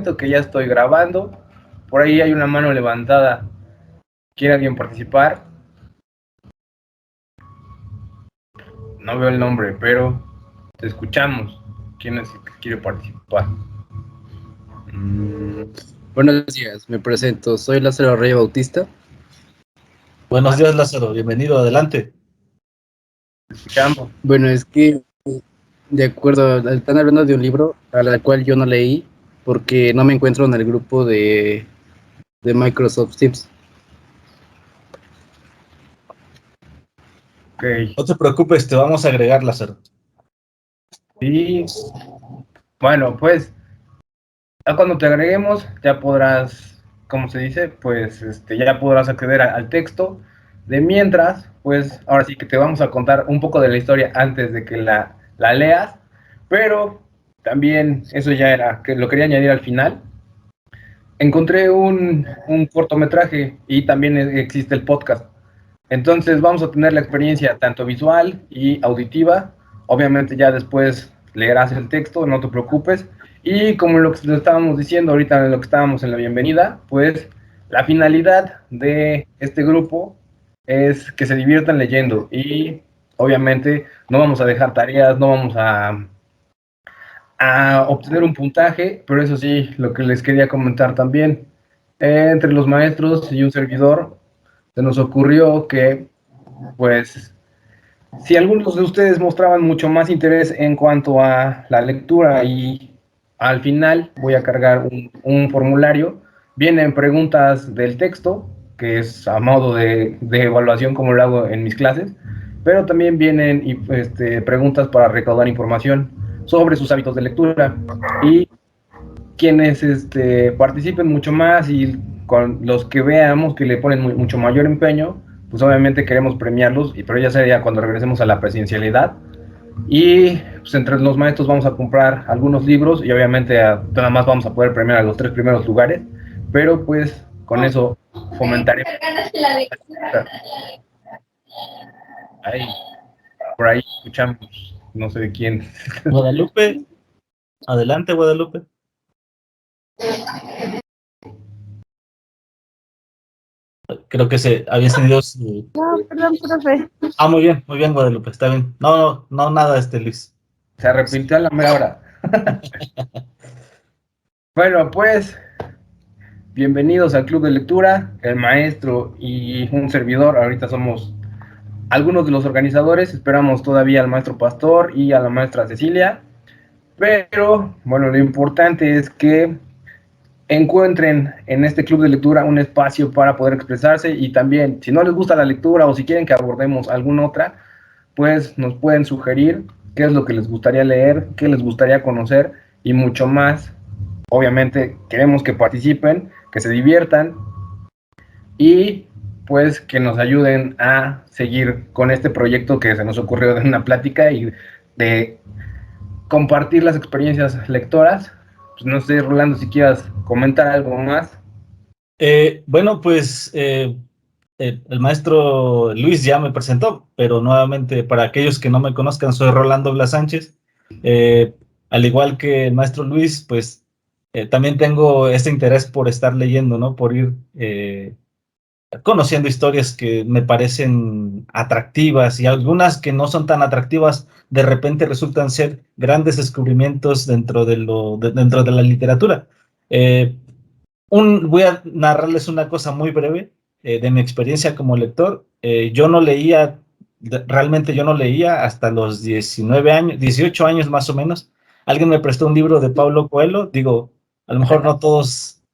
comento que ya estoy grabando. Por ahí hay una mano levantada. ¿Quiere alguien participar? No veo el nombre, pero te escuchamos. ¿Quién es el que quiere participar? Buenos días, me presento. Soy Lázaro Rey Bautista. Buenos días, Lázaro. Bienvenido, adelante. Te escuchamos. Bueno, es que de acuerdo, están hablando de un libro al cual yo no leí porque no me encuentro en el grupo de Microsoft Teams. Ok. No te preocupes, te vamos a agregar, Lázaro. Sí. Bueno, pues ya cuando te agreguemos ya podrás, ¿cómo se dice? Pues ya podrás acceder al texto. De mientras, pues ahora sí que te vamos a contar un poco de la historia antes de que la leas, pero también eso ya era, que lo quería añadir al final. Encontré un cortometraje y también existe el podcast. Entonces vamos a tener la experiencia tanto visual y auditiva. Obviamente ya después leerás el texto, no te preocupes. Y como lo estábamos diciendo ahorita, en lo que estábamos en la bienvenida, pues la finalidad de este grupo es que se diviertan leyendo. Y obviamente no vamos a dejar tareas, no vamos a obtener un puntaje, pero eso sí, lo que les quería comentar también, entre los maestros y un servidor, se nos ocurrió que, pues, si algunos de ustedes mostraban mucho más interés en cuanto a la lectura y al final voy a cargar un formulario, vienen preguntas del texto, que es a modo de evaluación como lo hago en mis clases, pero también vienen preguntas para recaudar información sobre sus hábitos de lectura y quienes participen mucho más y con los que veamos que le ponen mucho mayor empeño, pues obviamente queremos premiarlos, pero ya sería cuando regresemos a la presencialidad. Y pues entre los maestros vamos a comprar algunos libros y obviamente nada más vamos a poder premiar a los 3 primeros lugares, pero pues con eso fomentaremos. Ahí, por ahí escuchamos, no sé de quién. Guadalupe, adelante, Guadalupe. Creo que se había tenido su... No, perdón, profe. muy bien, Guadalupe, está bien. No, nada, Luis. Se arrepintió a la mera hora. Bueno, pues bienvenidos al Club de Lectura. El maestro y un servidor, ahorita somos algunos de los organizadores. Esperamos todavía al maestro Pastor y a la maestra Cecilia. Pero, bueno, lo importante es que encuentren en este Club de Lectura un espacio para poder expresarse y también, si no les gusta la lectura o si quieren que abordemos alguna otra, pues nos pueden sugerir qué es lo que les gustaría leer, qué les gustaría conocer y mucho más. Obviamente queremos que participen, que se diviertan y pues que nos ayuden a seguir con este proyecto que se nos ocurrió de una plática y de compartir las experiencias lectoras. Pues no sé, Rolando, si quieras comentar algo más. Bueno, pues el maestro Luis ya me presentó, pero nuevamente para aquellos que no me conozcan, soy Rolando Blas Sánchez. Al igual que el maestro Luis, pues también tengo este interés por estar leyendo, ¿no? Por ir conociendo historias que me parecen atractivas y algunas que no son tan atractivas, de repente resultan ser grandes descubrimientos dentro de la literatura. Voy a narrarles una cosa muy breve de mi experiencia como lector. Realmente yo no leía hasta los 19 años, 18 años más o menos. Alguien me prestó un libro de Paulo Coelho. Digo, a lo mejor no todos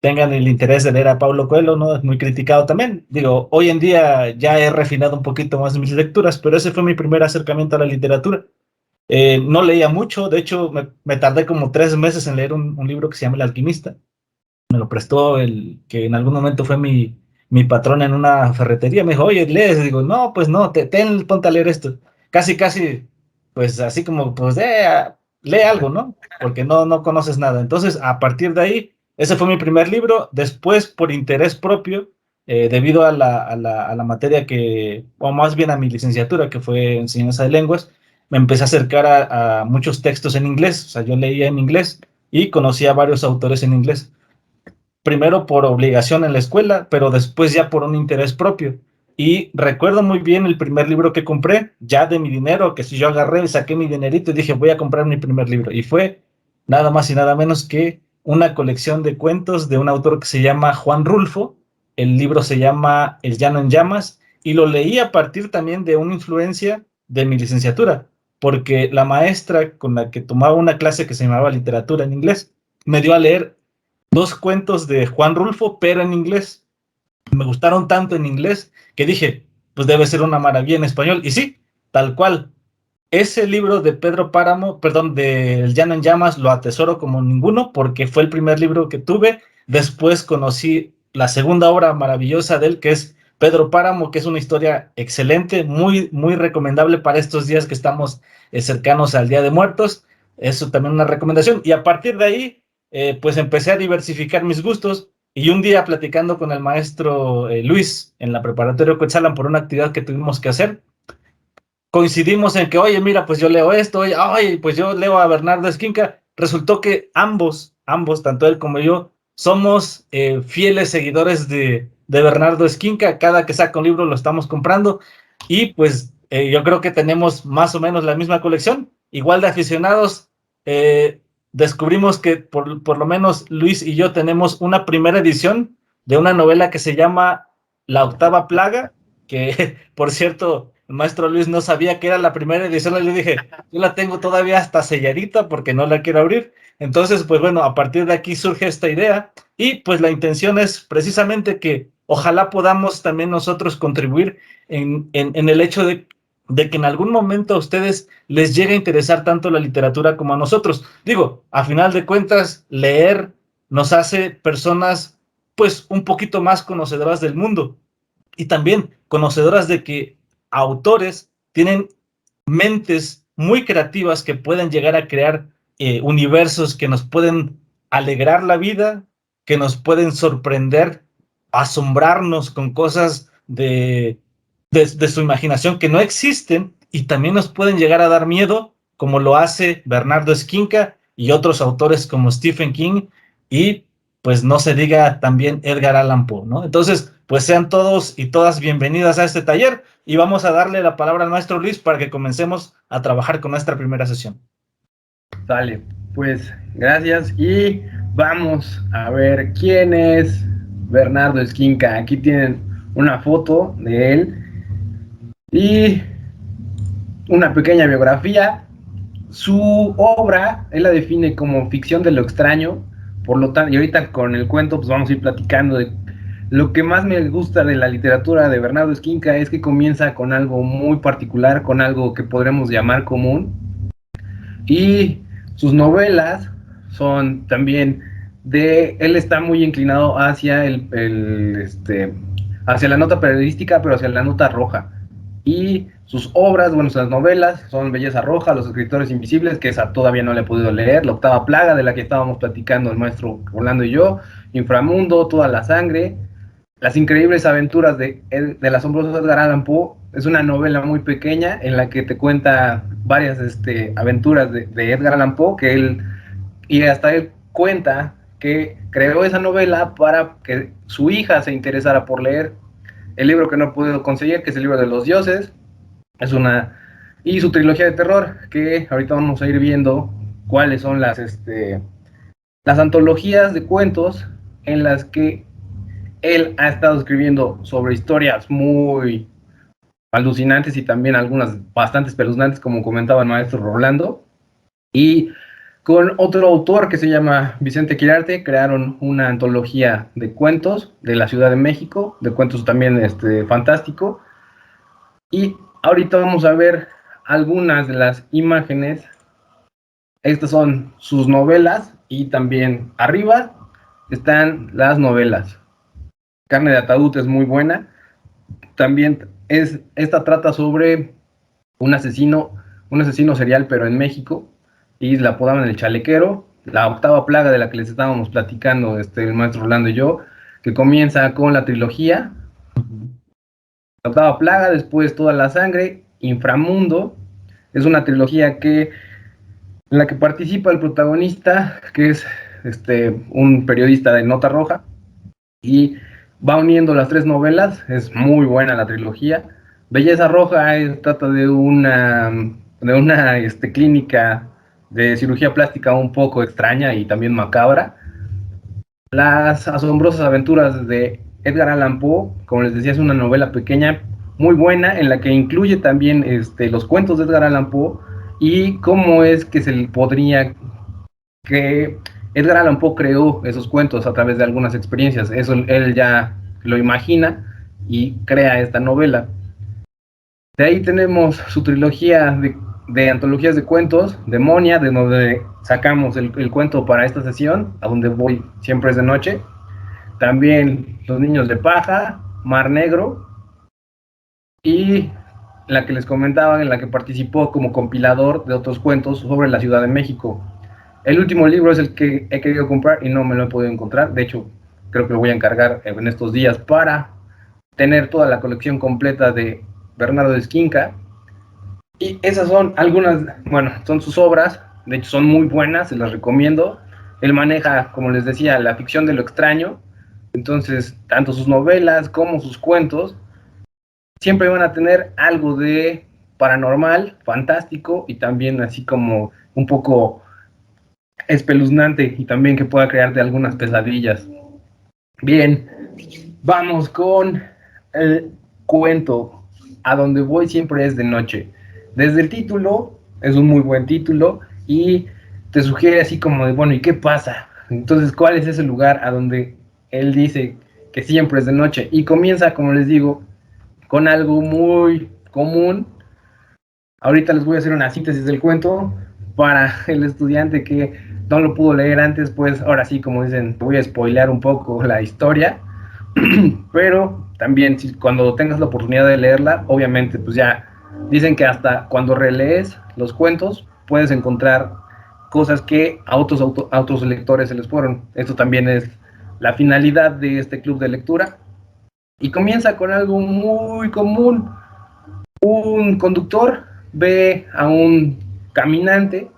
tengan el interés de leer a Paulo Coelho, ¿no? Es muy criticado también. Digo, hoy en día ya he refinado un poquito más mis lecturas, pero ese fue mi primer acercamiento a la literatura. No leía mucho, de hecho me tardé como 3 meses en leer un libro que se llama El Alquimista. Me lo prestó el que en algún momento fue mi patrón en una ferretería. Me dijo, oye, lees. Digo, no, pues no, ponte a leer esto. Casi, pues así como, pues lee algo, ¿no? Porque no conoces nada. Entonces, a partir de ahí, ese fue mi primer libro. Después, por interés propio, debido a la materia o más bien a mi licenciatura, que fue enseñanza de lenguas, me empecé a acercar a muchos textos en inglés. O sea, yo leía en inglés. y conocí a varios autores en inglés. Primero por obligación en la escuela, pero después ya por un interés propio. Y recuerdo muy bien el primer libro que compré, ya de mi dinero, que si yo agarré, saqué mi dinerito y dije, voy a comprar mi primer libro. Y fue nada más y nada menos que una colección de cuentos de un autor que se llama Juan Rulfo. El libro se llama El Llano en Llamas, y lo leí a partir también de una influencia de mi licenciatura, porque la maestra con la que tomaba una clase que se llamaba literatura en inglés, me dio a leer dos cuentos de Juan Rulfo, pero en inglés. Me gustaron tanto en inglés que dije, pues debe ser una maravilla en español. Y sí, tal cual. Ese libro de Pedro Páramo, perdón, de El Llano en Llamas, lo atesoro como ninguno porque fue el primer libro que tuve. Después conocí la segunda obra maravillosa de él, que es Pedro Páramo, que es una historia excelente, muy, muy recomendable para estos días que estamos cercanos al Día de Muertos. Eso también una recomendación. Y a partir de ahí, pues empecé a diversificar mis gustos. Y un día platicando con el maestro Luis en la preparatoria Coetzalan por una actividad que tuvimos que hacer, coincidimos en que, oye, mira, pues yo leo esto, oye, pues yo leo a Bernardo Esquinca. Resultó que ambos, tanto él como yo, somos fieles seguidores de Bernardo Esquinca. Cada que saca un libro lo estamos comprando, y pues yo creo que tenemos más o menos la misma colección, igual de aficionados. Descubrimos que por lo menos Luis y yo tenemos una primera edición de una novela que se llama La Octava Plaga, que por cierto, el maestro Luis no sabía que era la primera edición, y le dije, yo la tengo todavía hasta selladita porque no la quiero abrir. Entonces, pues bueno, a partir de aquí surge esta idea, y pues la intención es precisamente que ojalá podamos también nosotros contribuir en el hecho de que en algún momento a ustedes les llegue a interesar tanto la literatura como a nosotros. Digo, a final de cuentas, leer nos hace personas pues un poquito más conocedoras del mundo, y también conocedoras de que autores tienen mentes muy creativas que pueden llegar a crear universos que nos pueden alegrar la vida, que nos pueden sorprender, asombrarnos con cosas de su imaginación que no existen, y también nos pueden llegar a dar miedo, como lo hace Bernardo Esquinca y otros autores como Stephen King, y pues no se diga también Edgar Allan Poe, ¿no? Entonces, pues sean todos y todas bienvenidas a este taller, y vamos a darle la palabra al maestro Luis para que comencemos a trabajar con nuestra primera sesión. Sale, pues gracias, y vamos a ver quién es Bernardo Esquinca. Aquí tienen una foto de él y una pequeña biografía. Su obra, él la define como ficción de lo extraño, por lo tanto, y ahorita con el cuento pues vamos a ir platicando de lo que más me gusta de la literatura de Bernardo Esquinca. Es que comienza con algo muy particular, con algo que podremos llamar común, y sus novelas son también él está muy inclinado hacia hacia la nota periodística, pero hacia la nota roja. Y sus obras, bueno, sus novelas son Belleza Roja, Los Escritores Invisibles, que esa todavía no la he podido leer, La Octava Plaga, de la que estábamos platicando el maestro Orlando y yo, Inframundo, Toda la Sangre, Las Increíbles Aventuras del asombroso Edgar Allan Poe. Es una novela muy pequeña en la que te cuenta varias aventuras de Edgar Allan Poe, y hasta él cuenta que creó esa novela para que su hija se interesara por leer el libro que no he podido conseguir, que es el libro de los dioses. Y su trilogía de terror, que ahorita vamos a ir viendo cuáles son las antologías de cuentos en las que él ha estado escribiendo sobre historias muy alucinantes y también algunas bastante espeluznantes, como comentaba el maestro Rolando. Y con otro autor que se llama Vicente Quirarte, crearon una antología de cuentos de la Ciudad de México, de cuentos también fantástico. Y ahorita vamos a ver algunas de las imágenes. Estas son sus novelas, y también arriba están las novelas. Carne de Ataúd es muy buena. También esta trata sobre un asesino serial, pero en México, y la apodaban el Chalequero. La Octava Plaga, de la que les estábamos platicando el maestro Orlando y yo, que comienza con la trilogía. La Octava Plaga, después Toda la Sangre, Inframundo. Es una trilogía que en la que participa el protagonista, que es un periodista de Nota Roja, y va uniendo las 3 novelas. Es muy buena la trilogía. Belleza Roja trata de una clínica de cirugía plástica un poco extraña y también macabra. Las asombrosas aventuras de Edgar Allan Poe, como les decía, es una novela pequeña muy buena en la que incluye también los cuentos de Edgar Allan Poe y cómo es que se podría que Edgar Allan Poe creó esos cuentos a través de algunas experiencias. Eso él ya lo imagina y crea esta novela. De ahí tenemos su trilogía de antologías de cuentos, Demonia, de donde sacamos el cuento para esta sesión, a donde voy siempre es de noche. También Los Niños de Paja, Mar Negro, y la que les comentaba, en la que participó como compilador de otros cuentos sobre la Ciudad de México. El último libro es el que he querido comprar y no me lo he podido encontrar. De hecho, creo que lo voy a encargar en estos días para tener toda la colección completa de Bernardo de Esquinca. Y esas son algunas, bueno, son sus obras. De hecho, son muy buenas, se las recomiendo. Él maneja, como les decía, la ficción de lo extraño. Entonces, tanto sus novelas como sus cuentos siempre van a tener algo de paranormal, fantástico y también así como un poco espeluznante y también que pueda crearte algunas pesadillas. Bien, vamos con el cuento. A donde voy siempre es de noche. Desde el título, es un muy buen título y te sugiere así como de, bueno, ¿y qué pasa? Entonces, ¿cuál es ese lugar a donde él dice que siempre es de noche? Y comienza, como les digo, con algo muy común. Ahorita les voy a hacer una síntesis del cuento para el estudiante que no lo pudo leer antes, pues ahora sí, como dicen, voy a spoilear un poco la historia, pero también cuando tengas la oportunidad de leerla, obviamente, pues ya dicen que hasta cuando relees los cuentos puedes encontrar cosas que a otros lectores se les fueron. Esto también es la finalidad de este club de lectura. Y comienza con algo muy común. Un conductor ve a un caminante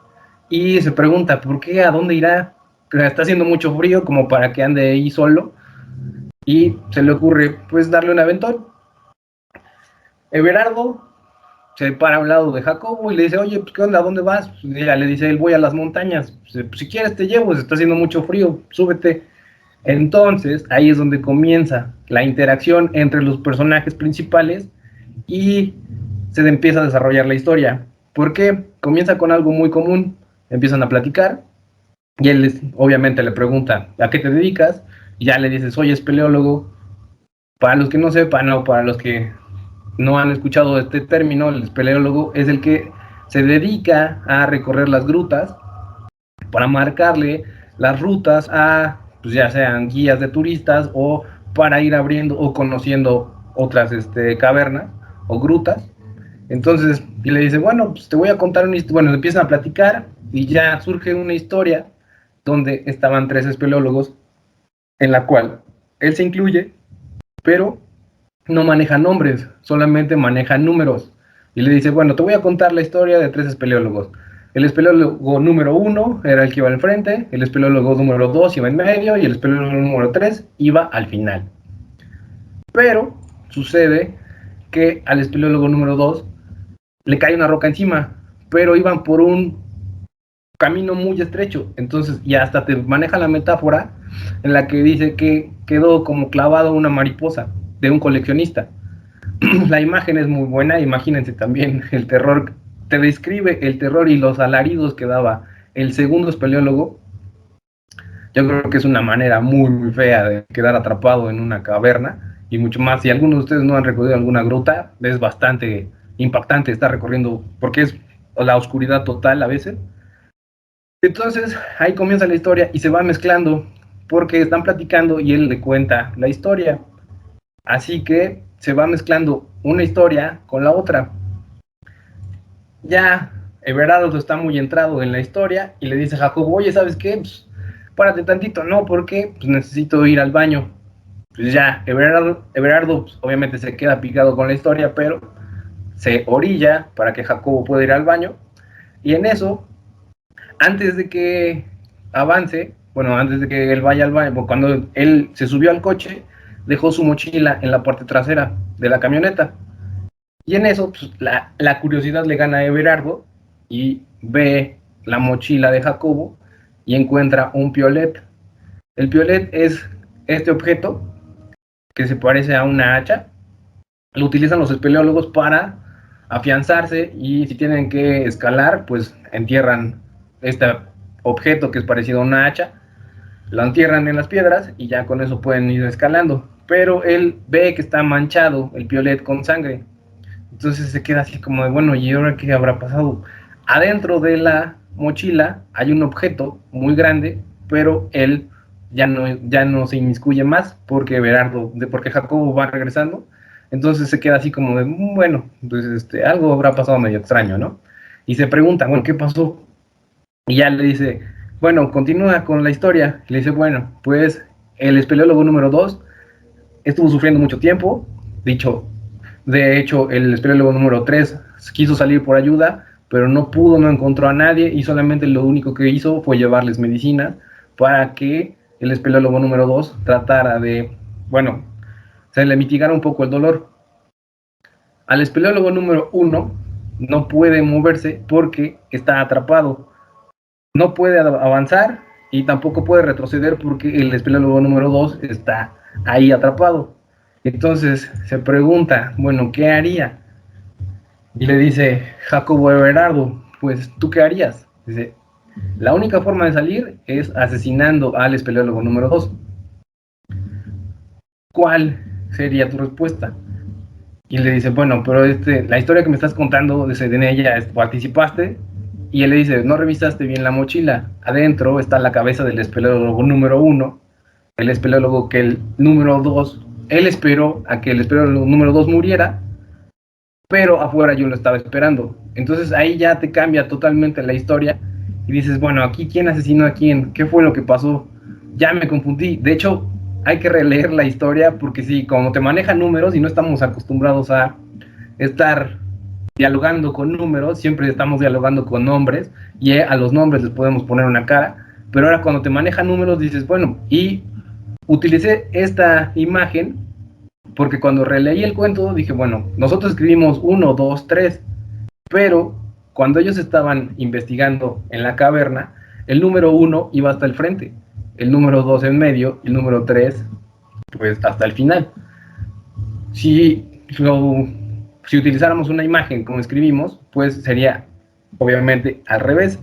y se pregunta por qué, a dónde irá. Está haciendo mucho frío como para que ande ahí solo y se le ocurre pues darle un aventón. Everardo se para a un lado de Jacobo y le dice, oye, pues, ¿qué onda? ¿A dónde vas? Pues ella le dice, él voy a las montañas. Pues, si quieres te llevo, está haciendo mucho frío, súbete. Entonces ahí es donde comienza la interacción entre los personajes principales y se empieza a desarrollar la historia. Porque comienza con algo muy común, empiezan a platicar y él obviamente le pregunta, ¿a qué te dedicas? Y ya le dices, soy espeleólogo. Para los que no sepan o para los que no han escuchado este término, el espeleólogo es el que se dedica a recorrer las grutas para marcarle las rutas a, pues ya sean guías de turistas o para ir abriendo o conociendo otras cavernas o grutas. Entonces, y le dice, bueno, pues te voy a contar una historia. Bueno, empiezan a platicar y ya surge una historia donde estaban 3 espeleólogos en la cual él se incluye, pero no maneja nombres, solamente maneja números. Y le dice, bueno, te voy a contar la historia de 3 espeleólogos. El espeleólogo número 1 era el que iba al frente, el espeleólogo número 2 iba en medio y el espeleólogo número 3 iba al final. Pero sucede que al espeleólogo número 2 le cae una roca encima, pero iban por un camino muy estrecho. Entonces, y hasta te maneja la metáfora en la que dice que quedó como clavado una mariposa de un coleccionista. La imagen es muy buena, imagínense también el terror, te describe el terror y los alaridos que daba el segundo espeleólogo. Yo creo que es una manera muy, muy fea de quedar atrapado en una caverna y mucho más. Si algunos de ustedes no han recorrido alguna gruta, es bastante impactante estar recorriendo porque es la oscuridad total a veces. Entonces ahí comienza la historia y se va mezclando porque están platicando y él le cuenta la historia. Así que se va mezclando una historia con la otra. Ya Everardo está muy entrado en la historia y le dice a Jacobo, oye, ¿sabes qué? Pues, párate tantito, ¿no? Porque pues, necesito ir al baño. Pues ya, Everardo pues, obviamente se queda picado con la historia, pero se orilla para que Jacobo pueda ir al baño. Y en eso antes de que avance, bueno, antes de que él vaya al baño, cuando él se subió al coche, dejó su mochila en la parte trasera de la camioneta. Y en eso, pues, la curiosidad le gana a Everardo y ve la mochila de Jacobo y encuentra un piolet. El piolet es este objeto que se parece a una hacha. Lo utilizan los espeleólogos para afianzarse y si tienen que escalar, pues entierran este objeto que es parecido a una hacha, lo entierran en las piedras y ya con eso pueden ir escalando. Pero él ve que está manchado el piolet con sangre. Entonces se queda así como de, bueno, ¿y ahora qué habrá pasado? Adentro de la mochila hay un objeto muy grande, pero él ya no se inmiscuye más porque porque Jacobo va regresando. Entonces se queda así como de, bueno, entonces algo habrá pasado medio extraño, ¿no? Y se pregunta, bueno, ¿qué pasó? Y ya le dice, bueno, continúa con la historia. Y le dice, bueno, pues el espeleólogo número 2 estuvo sufriendo mucho tiempo. De hecho, el espeleólogo número 3 quiso salir por ayuda, pero no pudo, no encontró a nadie y solamente lo único que hizo fue llevarles medicina para que el espeleólogo número 2 tratara de, bueno, se le mitigara un poco el dolor. Al espeleólogo número 1 no puede moverse porque está atrapado. No puede avanzar y tampoco puede retroceder porque el espeleólogo número 2 está ahí atrapado. Entonces se pregunta, bueno, ¿qué haría? Y le dice Jacobo Everardo, pues ¿tú qué harías? Dice, la única forma de salir es asesinando al espeleólogo número 2. ¿Cuál sería tu respuesta? Y le dice, bueno, pero la historia que me estás contando, en ella participaste. Y él le dice, no revisaste bien la mochila. Adentro está la cabeza del espeleólogo número 1, el espeleólogo que el número 2, él esperó a que el espeleólogo número 2 muriera, pero afuera yo lo estaba esperando. Entonces ahí ya te cambia totalmente la historia y dices, bueno, aquí quién asesinó a quién, qué fue lo que pasó, ya me confundí. De hecho, hay que releer la historia porque sí, como te maneja números y no estamos acostumbrados a estar dialogando con números, siempre estamos dialogando con nombres y a los nombres les podemos poner una cara, pero ahora cuando te maneja números dices, bueno, y utilicé esta imagen porque cuando releí el cuento dije, bueno, nosotros escribimos 1, 2, 3, pero cuando ellos estaban investigando en la caverna, el número 1 iba hasta el frente, el número 2 en medio y el número 3 pues hasta el final. Si, si utilizáramos una imagen como escribimos, pues sería obviamente al revés.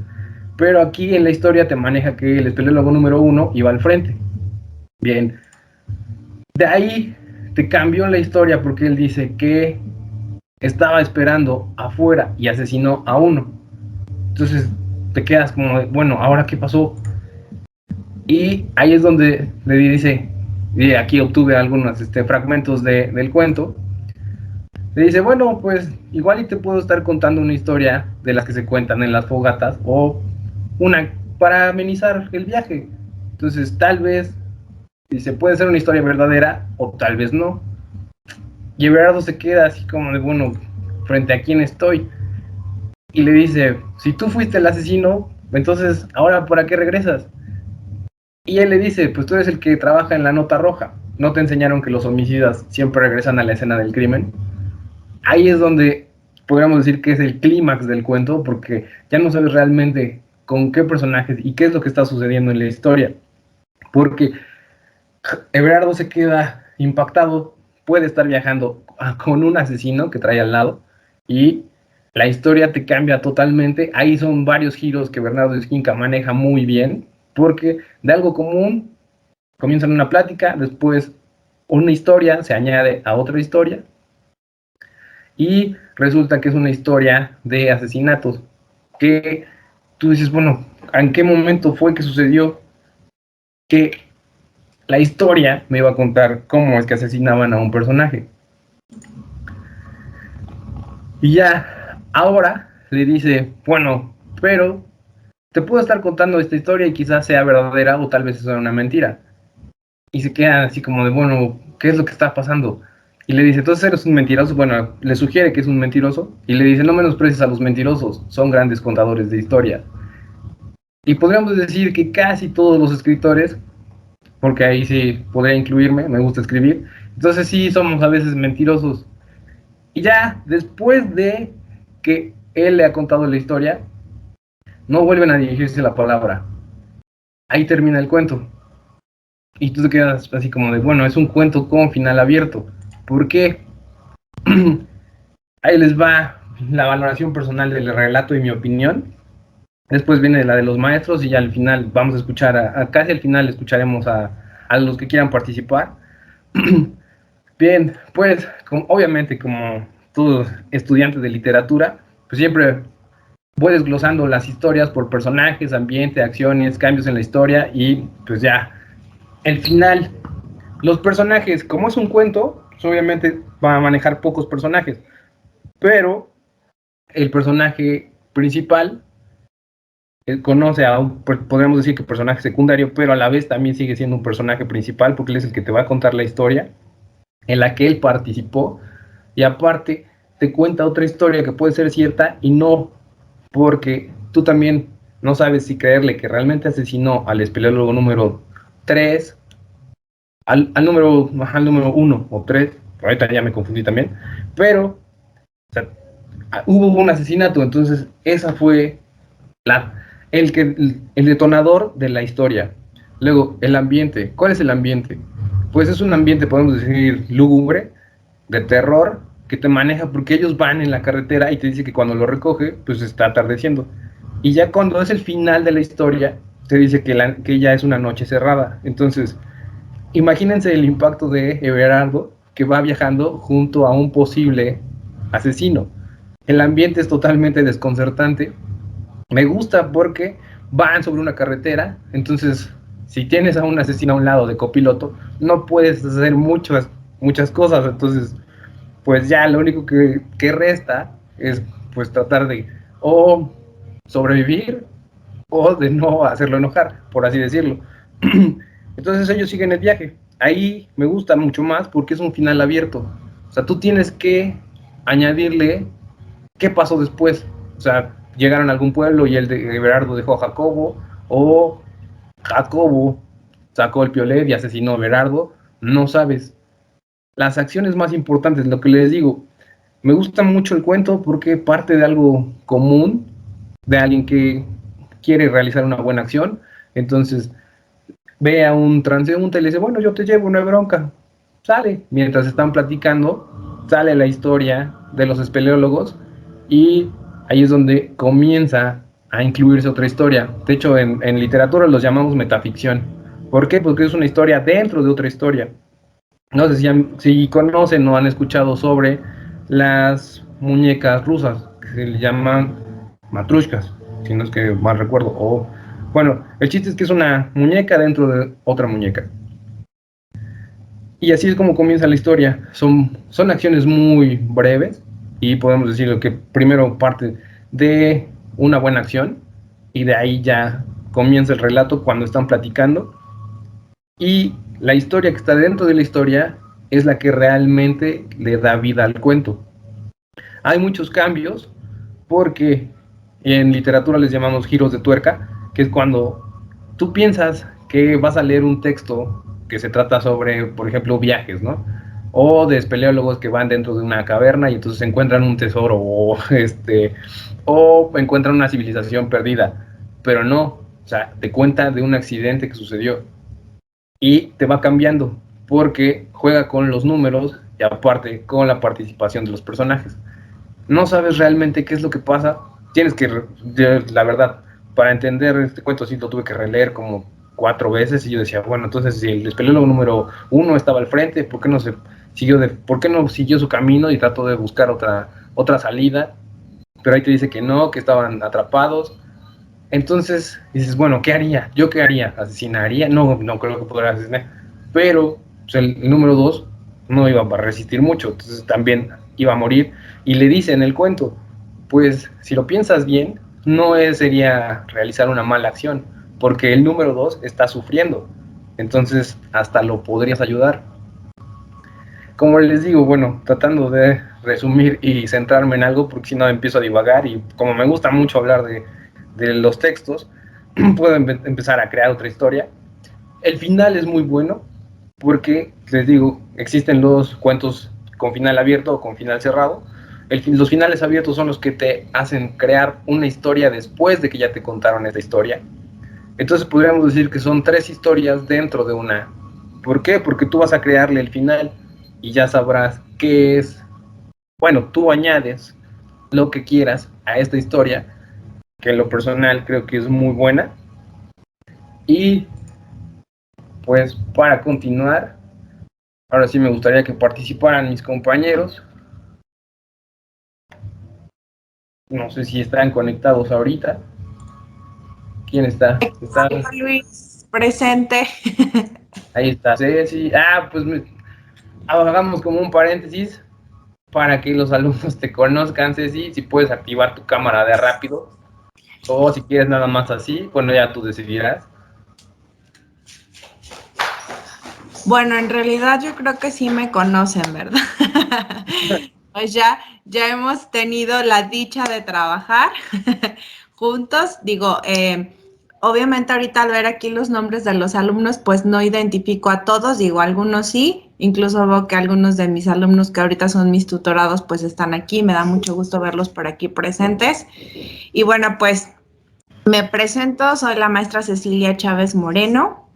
Pero aquí en la historia te maneja que el espeleólogo número 1 iba al frente. Bien, de ahí te cambió la historia porque él dice que estaba esperando afuera y asesinó a uno. Entonces te quedas como, bueno, ¿ahora qué pasó? Y ahí es donde le dice, y aquí obtuve algunos fragmentos del cuento. Le dice, bueno, pues igual y te puedo estar contando una historia de las que se cuentan en las fogatas o una para amenizar el viaje. Entonces tal vez dice, puede ser una historia verdadera o tal vez no. Y Everardo se queda así como de, bueno, frente a quién estoy. Y le dice, si tú fuiste el asesino, entonces, ¿ahora para qué regresas? Y él le dice, pues tú eres el que trabaja en la nota roja. ¿No te enseñaron que los homicidas siempre regresan a la escena del crimen? Ahí es donde podríamos decir que es el clímax del cuento, porque ya no sabes realmente con qué personajes y qué es lo que está sucediendo en la historia. Porque Everardo se queda impactado, puede estar viajando con un asesino que trae al lado y la historia te cambia totalmente. Ahí son varios giros que Bernardo Esquinca maneja muy bien, porque de algo común comienzan una plática, después una historia se añade a otra historia y resulta que es una historia de asesinatos que tú dices, bueno, ¿en qué momento fue que sucedió? Que la historia me iba a contar cómo es que asesinaban a un personaje. Y ya, ahora le dice, bueno, pero te puedo estar contando esta historia y quizás sea verdadera o tal vez sea una mentira. Y se queda así como de, bueno, ¿qué es lo que está pasando? Y le dice, entonces eres un mentiroso. Bueno, le sugiere que es un mentiroso y le dice, no menosprecies a los mentirosos, son grandes contadores de historias. Y podríamos decir que casi todos los escritores, porque ahí sí podría incluirme, me gusta escribir, entonces sí somos a veces mentirosos. Y ya después de que él le ha contado la historia, no vuelven a dirigirse la palabra. Ahí termina el cuento. Y tú te quedas así como de, bueno, es un cuento con final abierto. ¿Por qué? Ahí les va la valoración personal del relato y mi opinión. Después viene la de los maestros y ya al final vamos a escuchar, casi al final escucharemos a los que quieran participar. Bien, pues obviamente como todos estudiantes de literatura, pues siempre voy desglosando las historias por personajes, ambiente, acciones, cambios en la historia y pues ya, el final. Los personajes, como es un cuento, pues obviamente van a manejar pocos personajes, pero el personaje principal conoce a un, podríamos decir que personaje secundario, pero a la vez también sigue siendo un personaje principal porque él es el que te va a contar la historia en la que él participó y aparte te cuenta otra historia que puede ser cierta y no, porque tú también no sabes si creerle que realmente asesinó al espeleólogo número 3, al número 1 o 3, ahorita ya me confundí también, pero o sea, hubo un asesinato, entonces esa fue la, el detonador de la historia. Luego, el ambiente. ¿Cuál es el ambiente? Pues es un ambiente, podemos decir, lúgubre, de terror, que te maneja porque ellos van en la carretera y te dice que cuando lo recoge, pues está atardeciendo. Y ya cuando es el final de la historia, te dice que ya es una noche cerrada. Entonces, imagínense el impacto de Everardo que va viajando junto a un posible asesino. El ambiente es totalmente desconcertante. Me gusta porque van sobre una carretera, entonces si tienes a un asesino a un lado de copiloto, no puedes hacer muchas cosas, entonces pues ya lo único que resta es pues tratar de o sobrevivir o de no hacerlo enojar, por así decirlo. Entonces ellos siguen el viaje. Ahí me gusta mucho más porque es un final abierto. O sea, tú tienes que añadirle qué pasó después. O sea, llegaron a algún pueblo y el de Everardo dejó a Jacobo, o Jacobo sacó el piolet y asesinó a Everardo. No sabes. Las acciones más importantes, lo que les digo, me gusta mucho el cuento porque parte de algo común, de alguien que quiere realizar una buena acción. Entonces ve a un transeúnte y le dice, bueno, yo te llevo, no hay bronca. Sale. Mientras están platicando, sale la historia de los espeleólogos y ahí es donde comienza a incluirse otra historia. De hecho, en literatura los llamamos metaficción. ¿Por qué? Porque es una historia dentro de otra historia. No sé si conocen o han escuchado sobre las muñecas rusas, que se le llaman matrushkas, si no es que mal recuerdo. O, bueno, el chiste es que es una muñeca dentro de otra muñeca. Y así es como comienza la historia. Son acciones muy breves y podemos decir que primero parte de una buena acción y de ahí ya comienza el relato cuando están platicando y la historia que está dentro de la historia es la que realmente le da vida al cuento. Hay muchos cambios porque en literatura les llamamos giros de tuerca, que es cuando tú piensas que vas a leer un texto que se trata sobre, por ejemplo, viajes, ¿no? O de espeleólogos que van dentro de una caverna y entonces encuentran un tesoro o encuentran una civilización perdida, pero no, o sea, te cuenta de un accidente que sucedió y te va cambiando porque juega con los números y aparte con la participación de los personajes. No sabes realmente qué es lo que pasa, tienes que, la verdad, para entender este cuento sí lo tuve que releer como 4 veces y yo decía, bueno, entonces si el espeleólogo número 1 estaba al frente, ¿por qué no siguió su camino y trató de buscar otra salida? Pero ahí te dice que no, que estaban atrapados. Entonces dices, bueno, ¿qué haría? ¿Yo qué haría? ¿Asesinaría? No creo que pudiera asesinar. Pero pues, el número 2 no iba a resistir mucho, entonces también iba a morir. Y le dice en el cuento, pues si lo piensas bien, sería realizar una mala acción, porque el número 2 está sufriendo. Entonces hasta lo podrías ayudar. Como les digo, bueno, tratando de resumir y centrarme en algo, porque si no empiezo a divagar y como me gusta mucho hablar de los textos, puedo empezar a crear otra historia. El final es muy bueno porque, les digo, existen los cuentos con final abierto o con final cerrado. Los finales abiertos son los que te hacen crear una historia después de que ya te contaron esta historia. Entonces podríamos decir que son 3 historias dentro de una. ¿Por qué? Porque tú vas a crearle el final y ya sabrás qué es. Bueno, tú añades lo que quieras a esta historia, que en lo personal creo que es muy buena. Y pues para continuar, ahora sí me gustaría que participaran mis compañeros. No sé si están conectados ahorita. ¿Quién está? Luis, presente. Ahí está Ceci. Pues hagamos como un paréntesis para que los alumnos te conozcan, Ceci. Si puedes activar tu cámara de rápido o si quieres nada más así, bueno, ya tú decidirás. Bueno, en realidad yo creo que sí me conocen, ¿verdad? Pues ya hemos tenido la dicha de trabajar juntos. Digo, obviamente ahorita al ver aquí los nombres de los alumnos, pues no identifico a todos, digo, algunos sí, incluso veo que algunos de mis alumnos que ahorita son mis tutorados, pues están aquí, me da mucho gusto verlos por aquí presentes. Y bueno, pues me presento, soy la maestra Cecilia Chávez Moreno.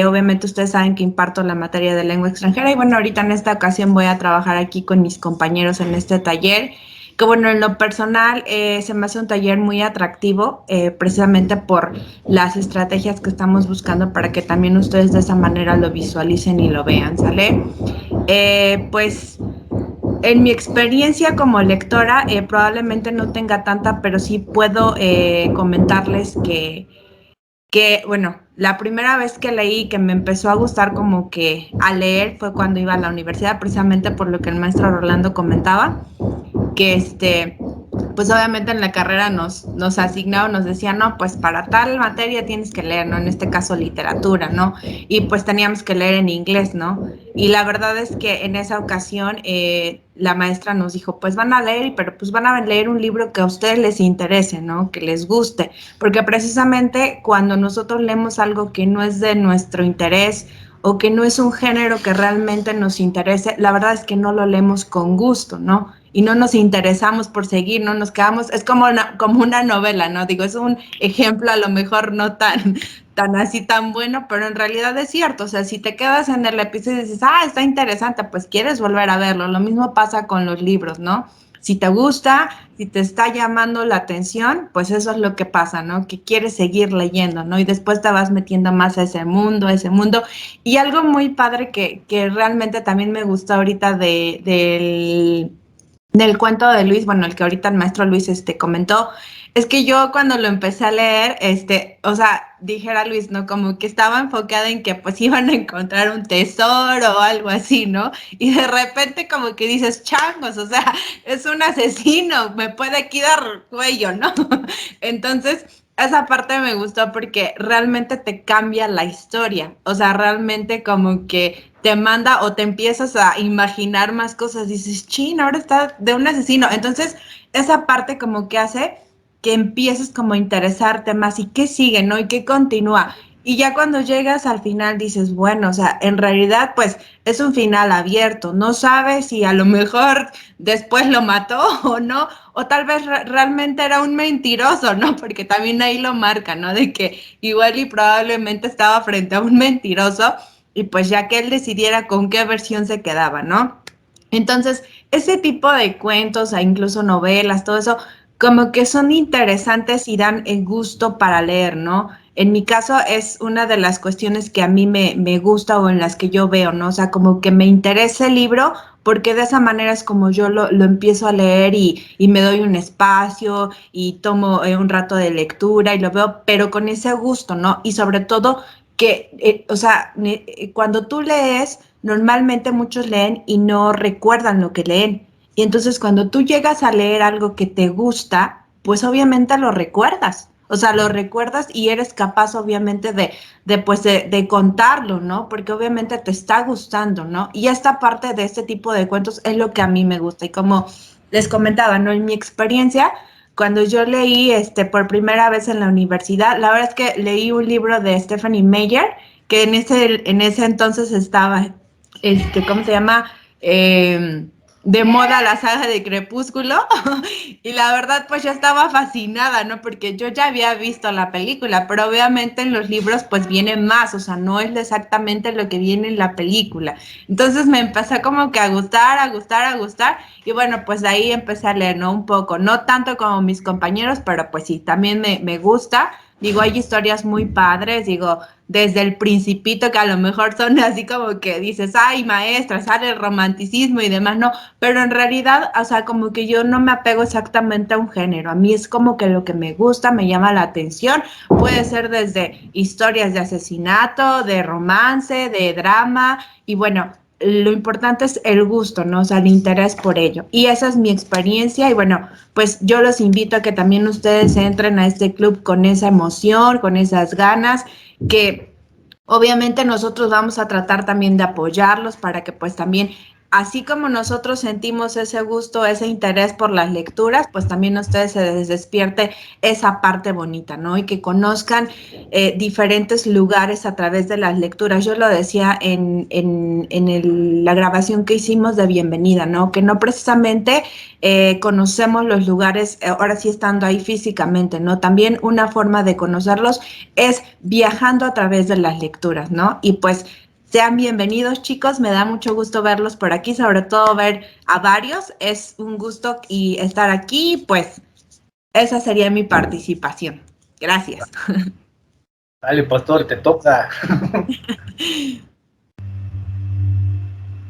Obviamente ustedes saben que imparto la materia de lengua extranjera y bueno, ahorita en esta ocasión voy a trabajar aquí con mis compañeros en este taller, que bueno, en lo personal se me hace un taller muy atractivo, precisamente por las estrategias que estamos buscando para que también ustedes de esa manera lo visualicen y lo vean, ¿sale? Pues en mi experiencia como lectora, probablemente no tenga tanta, pero sí puedo comentarles bueno, la primera vez que leí, que me empezó a gustar como que a leer, fue cuando iba a la universidad, precisamente por lo que el maestro Rolando comentaba, que pues obviamente en la carrera nos asignaron, nos decían, no, pues para tal materia tienes que leer, ¿no? En este caso literatura, ¿no? Y pues teníamos que leer en inglés, ¿no? Y la verdad es que en esa ocasión la maestra nos dijo, pues van a leer, pero pues van a leer un libro que a ustedes les interese, ¿no? Que les guste, porque precisamente cuando nosotros leemos algo que no es de nuestro interés o que no es un género que realmente nos interese, la verdad es que no lo leemos con gusto, ¿no? Y no nos interesamos por seguir, no nos quedamos, es como una novela, ¿no? Digo, es un ejemplo a lo mejor no tan así tan bueno, pero en realidad es cierto, o sea, si te quedas en el episodio y dices, está interesante, pues quieres volver a verlo, lo mismo pasa con los libros, ¿no? Si te gusta, si te está llamando la atención, pues eso es lo que pasa, ¿no? Que quieres seguir leyendo, ¿no? Y después te vas metiendo más a ese mundo. Y algo muy padre que realmente también me gustó ahorita del cuento de Luis, bueno, el que ahorita el maestro Luis comentó, es que yo cuando lo empecé a leer, o sea, dijera Luis, ¿no? Como que estaba enfocada en que pues iban a encontrar un tesoro o algo así, ¿no? Y de repente como que dices, changos, o sea, es un asesino, me puede aquí dar cuello, ¿no? Entonces, esa parte me gustó porque realmente te cambia la historia, o sea, realmente como que te manda o te empiezas a imaginar más cosas, dices, chin, ahora está de un asesino. Entonces, esa parte como que hace que empieces como a interesarte más y qué sigue, ¿no? Y qué continúa. Y ya cuando llegas al final dices, bueno, o sea, en realidad pues es un final abierto, no sabes si a lo mejor después lo mató o no, o tal vez realmente era un mentiroso, ¿no? Porque también ahí lo marca, ¿no? De que igual y probablemente estaba frente a un mentiroso y pues ya que él decidiera con qué versión se quedaba, ¿no? Entonces, ese tipo de cuentos, e incluso novelas, todo eso, como que son interesantes y dan el gusto para leer, ¿no? En mi caso es una de las cuestiones que a mí me gusta o en las que yo veo, ¿no? O sea, como que me interesa el libro porque de esa manera es como yo lo empiezo a leer y me doy un espacio y tomo un rato de lectura y lo veo, pero con ese gusto, ¿no? Y sobre todo que, o sea, cuando tú lees, normalmente muchos leen y no recuerdan lo que leen. Y entonces cuando tú llegas a leer algo que te gusta, pues obviamente lo recuerdas. O sea, lo recuerdas y eres capaz obviamente de contarlo, ¿no? Porque obviamente te está gustando, ¿no? Y esta parte de este tipo de cuentos es lo que a mí me gusta. Y como les comentaba, ¿no? En mi experiencia, cuando yo leí por primera vez en la universidad, la verdad es que leí un libro de Stephanie Meyer, que en ese entonces estaba, ¿cómo se llama? De moda la saga de Crepúsculo y la verdad pues yo estaba fascinada, ¿no? Porque yo ya había visto la película, pero obviamente en los libros pues viene más, o sea, no es exactamente lo que viene en la película. Entonces me empezó como que a gustar, a gustar, a gustar y bueno, pues de ahí empecé a leer, ¿no? Un poco, no tanto como mis compañeros, pero pues sí, también me gusta. Digo, hay historias muy padres, digo, desde el Principito, que a lo mejor son así como que dices, ay, maestra, sale el romanticismo y demás, no, pero en realidad, o sea, como que yo no me apego exactamente a un género, a mí es como que lo que me gusta, me llama la atención, puede ser desde historias de asesinato, de romance, de drama, y bueno, lo importante es el gusto, ¿no? O sea, el interés por ello. Y esa es mi experiencia y bueno, pues yo los invito a que también ustedes entren a este club con esa emoción, con esas ganas, que obviamente nosotros vamos a tratar también de apoyarlos para que pues también, así como nosotros sentimos ese gusto, ese interés por las lecturas, pues también a ustedes se les despierte esa parte bonita, ¿no? Y que conozcan diferentes lugares a través de las lecturas. Yo lo decía la grabación que hicimos de Bienvenida, ¿no? Que no precisamente conocemos los lugares, ahora sí estando ahí físicamente, ¿no? También una forma de conocerlos es viajando a través de las lecturas, ¿no? Y pues sean bienvenidos, chicos, me da mucho gusto verlos por aquí, sobre todo ver a varios, es un gusto y estar aquí, pues esa sería mi participación. Gracias. Dale, pastor, te toca.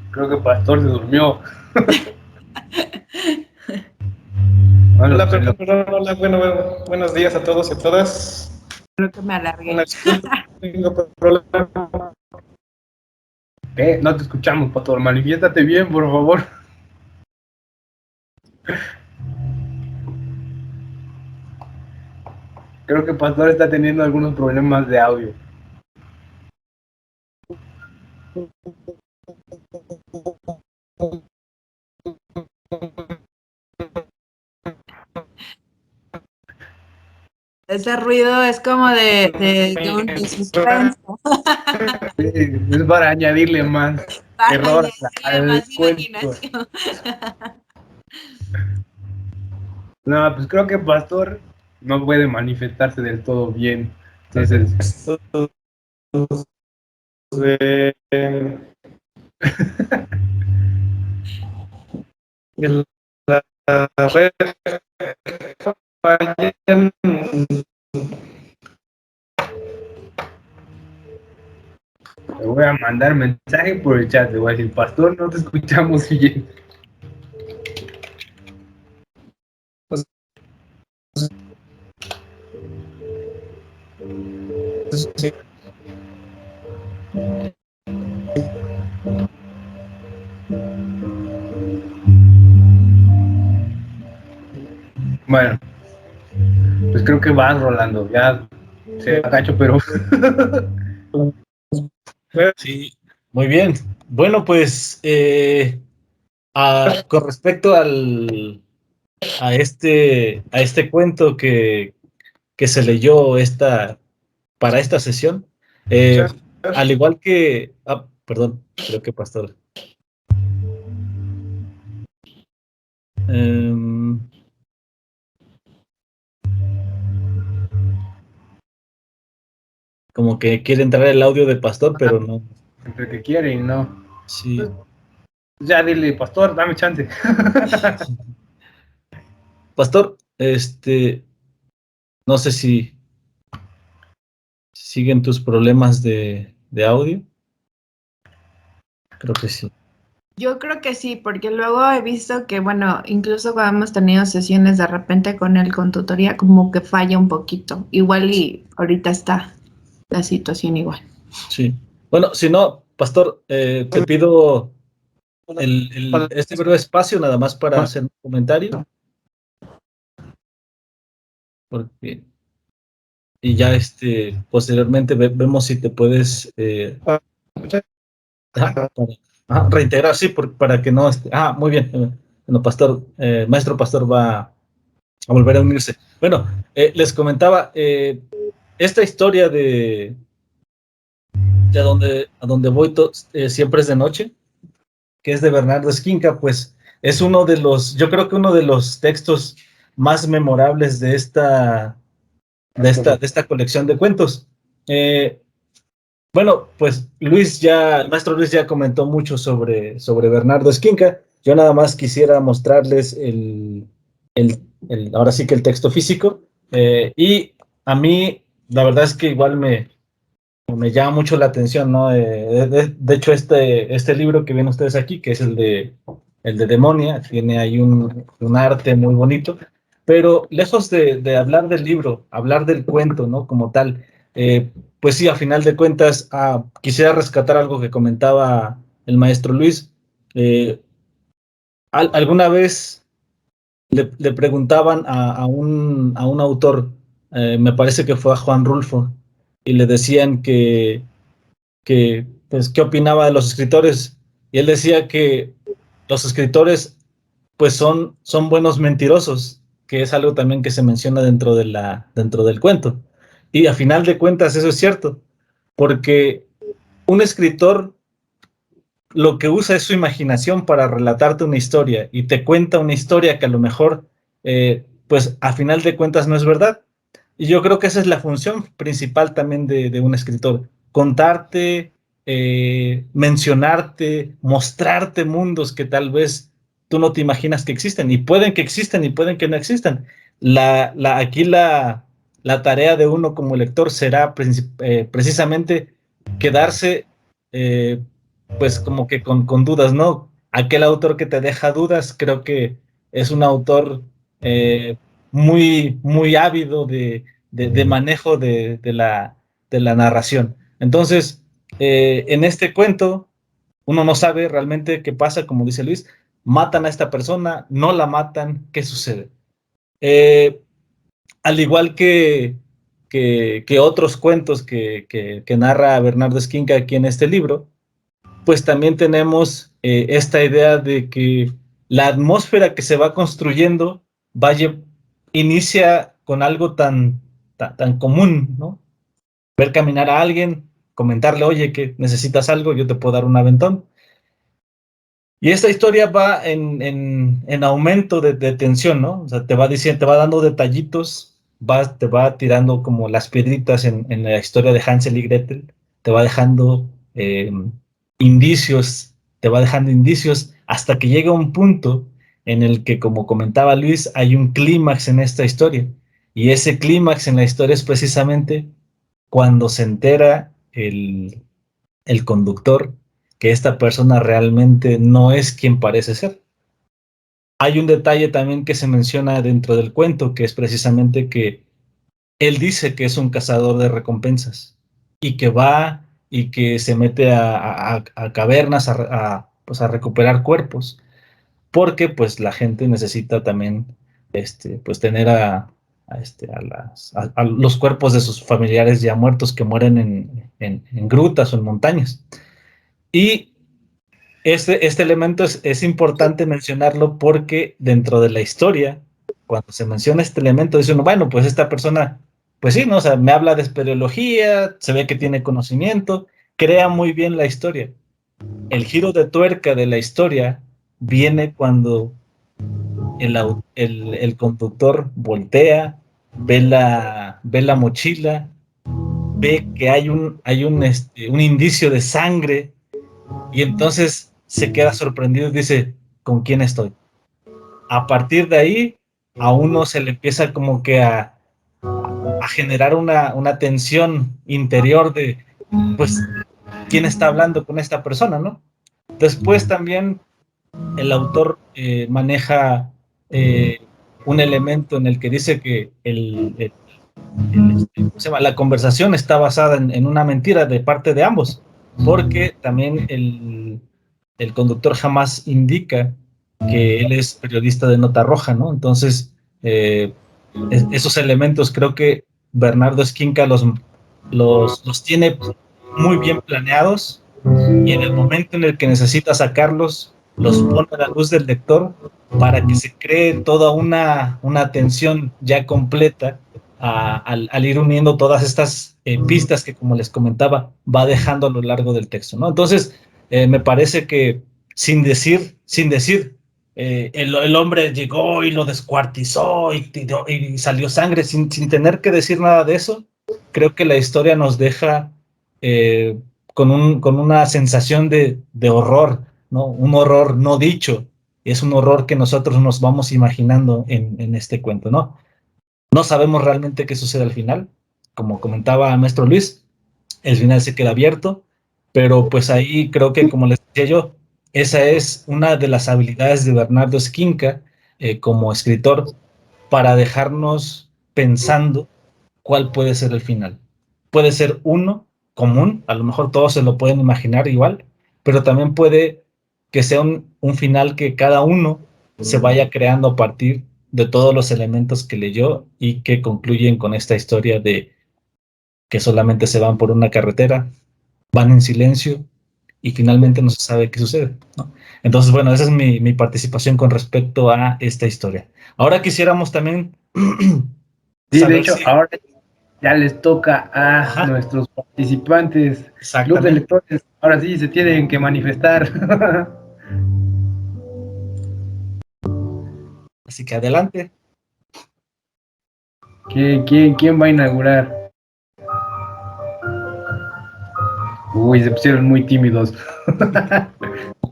Creo que pastor se durmió. Bueno, Hola, perdón, hola, buenos días a todos y a todas. Creo que me alargué. Una disculpa, tengo problema. ¿Qué? No te escuchamos, pastor. Manifiéstate bien, por favor. Creo que pastor está teniendo algunos problemas de audio. Ese ruido es como de un de suspenso. Es para añadirle más Para terror añadirle al más cuento. imaginación. No, pues creo que pastor no puede manifestarse del todo bien. Entonces, La red fallan. le voy a mandar mensaje por el chat. Le voy a decir, pastor, no te escuchamos bien. Bueno, pues creo que vas, Rolando. Ya se agacho, pero Sí, muy bien. Bueno, pues con respecto a este cuento que se leyó para esta sesión, al igual que, perdón, creo que Pastor. Como que quiere entrar el audio de Pastor, pero no. entre que quiere y no. Sí. Ya dile, pastor, dame chance. Pastor, no sé si siguen tus problemas de audio. Creo que sí. Yo creo que sí, porque luego he visto que, bueno, incluso cuando hemos tenido sesiones de repente con él con tutoría, como que falla un poquito. Igual y ahorita está la situación igual. Sí. Bueno, si no, Pastor, te pido este breve espacio nada más para hacer un comentario. Porque, y ya posteriormente vemos si te puedes reintegrar, sí, para que no. Muy bien. Bueno, Pastor, Maestro Pastor va volver a unirse. Bueno, les comentaba, esta historia de a donde voy siempre es de noche, que es de Bernardo Esquinca, pues es uno de los, yo creo que uno de los textos más memorables de esta colección de cuentos. Bueno, pues el maestro Luis ya comentó mucho sobre Bernardo Esquinca. Yo nada más quisiera mostrarles ahora sí que el texto físico. Y a mí, la verdad es que igual me llama mucho la atención, ¿no? De hecho, este libro que ven ustedes aquí, que es el de Demonia, tiene ahí un arte muy bonito, pero lejos de hablar del libro, hablar del cuento, ¿no? Como tal, pues sí, a final de cuentas, quisiera rescatar algo que comentaba el maestro Luis. Eh, alguna vez le preguntaban a un autor, me parece que fue a Juan Rulfo, y le decían pues, qué opinaba de los escritores, y él decía que los escritores pues son buenos mentirosos, que es algo también que se menciona dentro del cuento. Y a final de cuentas eso es cierto, porque un escritor lo que usa es su imaginación para relatarte una historia y te cuenta una historia que a lo mejor, pues a final de cuentas no es verdad. Y yo creo que esa es la función principal también de un escritor, contarte, mencionarte, mostrarte mundos que tal vez tú no te imaginas que existen, y pueden que existen y pueden que no existan. Aquí la tarea de uno como lector será precisamente quedarse, pues como que con dudas, ¿no? Aquel autor que te deja dudas, creo que es un autor muy ávido de manejo de la narración. Entonces, en este cuento, uno no sabe realmente qué pasa, como dice Luis, matan a esta persona, no la matan, ¿qué sucede? Al igual que otros cuentos que narra Bernardo Esquinca aquí en este libro, pues también tenemos esta idea de que la atmósfera que se va construyendo vaya, inicia con algo tan común, ¿no? Ver caminar a alguien, comentarle, oye, que necesitas algo, yo te puedo dar un aventón. Y esta historia va en aumento de tensión, ¿no? O sea, te va diciendo, te va dando detallitos, te va tirando como las piedritas en la historia de Hansel y Gretel, te va dejando indicios, te va dejando indicios hasta que llega un punto en el que, como comentaba Luis, hay un clímax en esta historia. Y ese clímax en la historia es precisamente cuando se entera el conductor que esta persona realmente no es quien parece ser. Hay un detalle también que se menciona dentro del cuento, que es precisamente que él dice que es un cazador de recompensas y que va y que se mete a cavernas pues a recuperar cuerpos, porque pues la gente necesita también pues tener a los cuerpos de sus familiares ya muertos que mueren en grutas o en montañas. Y este elemento es importante mencionarlo porque dentro de la historia, cuando se menciona este elemento, dice uno, bueno, pues esta persona, pues sí, ¿no? O sea, me habla de espeleología, se ve que tiene conocimiento, crea muy bien la historia. El giro de tuerca de la historia viene cuando el conductor voltea, ve la mochila, ve que hay un indicio de sangre, y entonces se queda sorprendido y dice, ¿con quién estoy? A partir de ahí, a uno se le empieza como que a generar una tensión interior de, pues, ¿quién está hablando con esta persona, no? Después también el autor maneja un elemento en el que dice que ¿cómo se llama? La conversación está basada en una mentira de parte de ambos, porque también el conductor jamás indica que él es periodista de Nota Roja, ¿no? Entonces, esos elementos creo que Bernardo Esquinca los tiene muy bien planeados, y en el momento en el que necesita sacarlos, los pone a la luz del lector para que se cree toda una tensión ya completa al ir uniendo todas estas pistas que, como les comentaba, va dejando a lo largo del texto, ¿no? Entonces, me parece que sin decir el hombre llegó y lo descuartizó y salió sangre, sin tener que decir nada de eso, creo que la historia nos deja con una sensación de horror, ¿no? Un horror no dicho, es un horror que nosotros nos vamos imaginando en este cuento, ¿no? No sabemos realmente qué sucede al final, como comentaba el maestro Luis, el final se queda abierto, pero pues ahí creo que, como les decía yo, esa es una de las habilidades de Bernardo Esquinca como escritor para dejarnos pensando cuál puede ser el final. Puede ser uno común, a lo mejor todos se lo pueden imaginar igual, pero también puede que sea un final que cada uno se vaya creando a partir de todos los elementos que leyó y que concluyen con esta historia de que solamente se van por una carretera, van en silencio y finalmente no se sabe qué sucede, ¿no? Entonces, bueno, esa es mi participación con respecto a esta historia. Ahora quisiéramos también Sí, de saber hecho, si... ahora ya les toca a Ajá, nuestros participantes, Club de exactamente. Lectores. Ahora sí se tienen que manifestar. Así que adelante. ¿Quién va a inaugurar? Uy, se pusieron muy tímidos.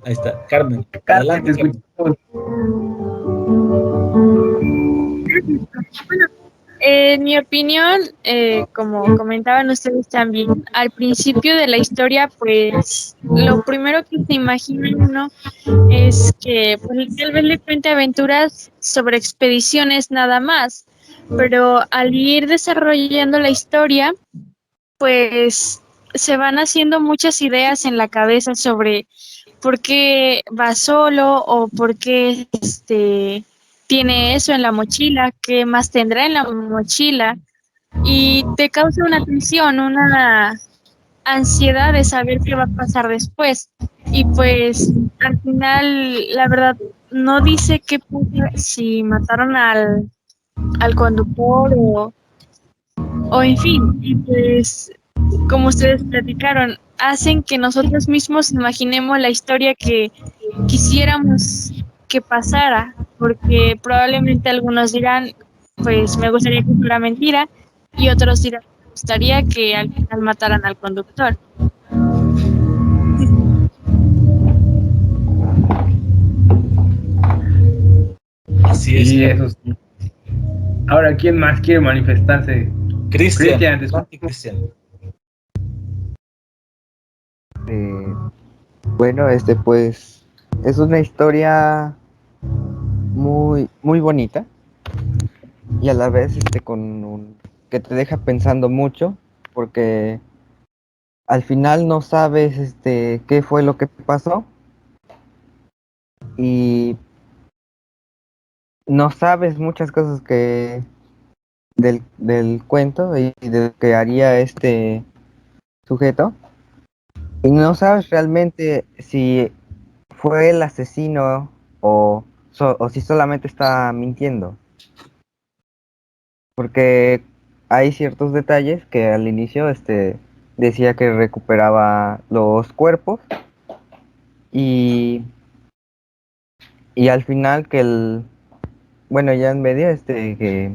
Ahí está, Carmen. Carmen, te Adelante, Carmen. escuchamos. Bueno, en mi opinión, como comentaban ustedes también, al principio de la historia, pues lo primero que se imagina uno es que pues, tal vez le cuente aventuras sobre expediciones nada más, pero al ir desarrollando la historia, pues se van haciendo muchas ideas en la cabeza sobre por qué va solo o por qué tiene eso en la mochila, qué más tendrá en la mochila y te causa una tensión, una ansiedad de saber qué va a pasar después. Y pues al final, la verdad, no dice qué pasa si mataron al conductor o en fin, y pues como ustedes platicaron, hacen que nosotros mismos imaginemos la historia que quisiéramos que pasara, porque probablemente algunos dirán, pues me gustaría que fuera mentira, y otros dirán, me gustaría que al final mataran al conductor. Así es, Sí, Carmen. eso sí. Ahora, ¿quién más quiere manifestarse? Cristian, Cristian, adelante, Cristian. Eh, bueno, pues es una historia muy bonita y a la vez que te deja pensando mucho porque al final no sabes qué fue lo que pasó y no sabes muchas cosas del cuento y de lo que haría este sujeto y no sabes realmente si fue el asesino o si solamente está mintiendo. Porque hay ciertos detalles que al inicio decía que recuperaba los cuerpos y, y al final bueno, ya en medio que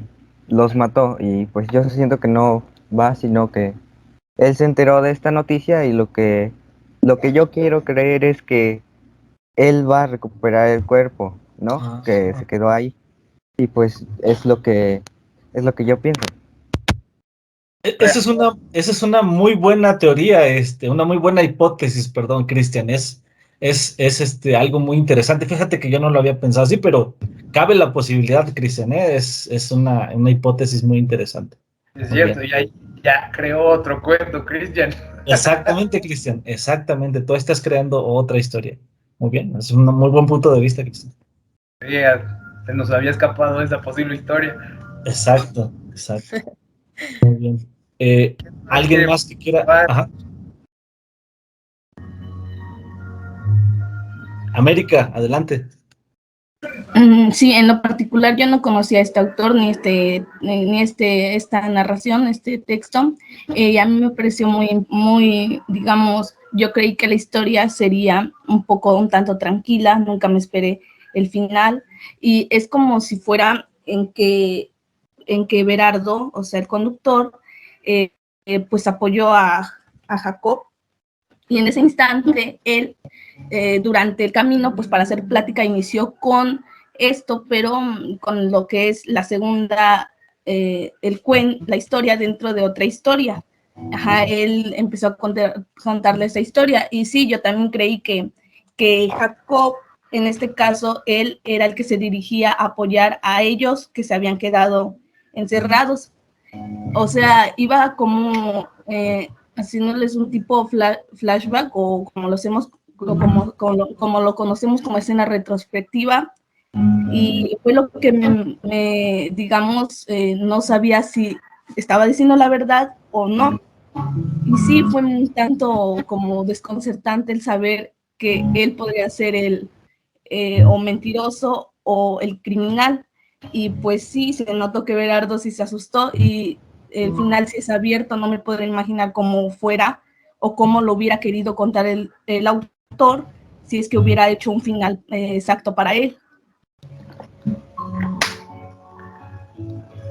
los mató y pues yo siento que no va, sino que él se enteró de esta noticia y lo que yo quiero creer es que él va a recuperar el cuerpo, ¿no? Que Ajá. se quedó ahí y pues es lo que yo pienso. Esa es una muy buena teoría, una muy buena hipótesis, perdón, Cristian. Es algo muy interesante. Fíjate que yo no lo había pensado así, pero cabe la posibilidad, Cristian, ¿eh? Es una hipótesis muy interesante. es Muy bien. cierto, ya creó otro cuento, Cristian. Exactamente, Cristian, exactamente. Tú estás creando otra historia. Muy bien, es un muy buen punto de vista, Cristian. Se nos había escapado esa posible historia. Exacto, exacto. Muy bien. Eh, ¿Más ¿Alguien quiere más que quiera? participar? Ajá. América, adelante. Sí, en lo particular yo no conocía a este autor ni esta narración, este texto, y a mí me pareció muy, digamos, yo creí que la historia sería un tanto tranquila, nunca me esperé el final, y es como si fuera en que Berardo, o sea, el conductor, pues apoyó a Jacob, y en ese instante él, durante el camino, pues para hacer plática, inició con esto, pero con lo que es la segunda, la historia dentro de otra historia. Ajá, él empezó a contarle esa historia, y sí, yo también creí que Jacob, en este caso, él era el que se dirigía a apoyar a ellos que se habían quedado encerrados. O sea, iba como haciéndoles un tipo flashback, o como lo conocemos como escena retrospectiva, y fue lo que digamos, no sabía si estaba diciendo la verdad o no. Y sí, fue un tanto como desconcertante el saber que él podría ser o mentiroso o el criminal. Y pues sí, se notó que Berardo sí se asustó, y el final sí es abierto, no me puedo imaginar cómo fuera o cómo lo hubiera querido contar el autor, si es que hubiera hecho un final exacto para él.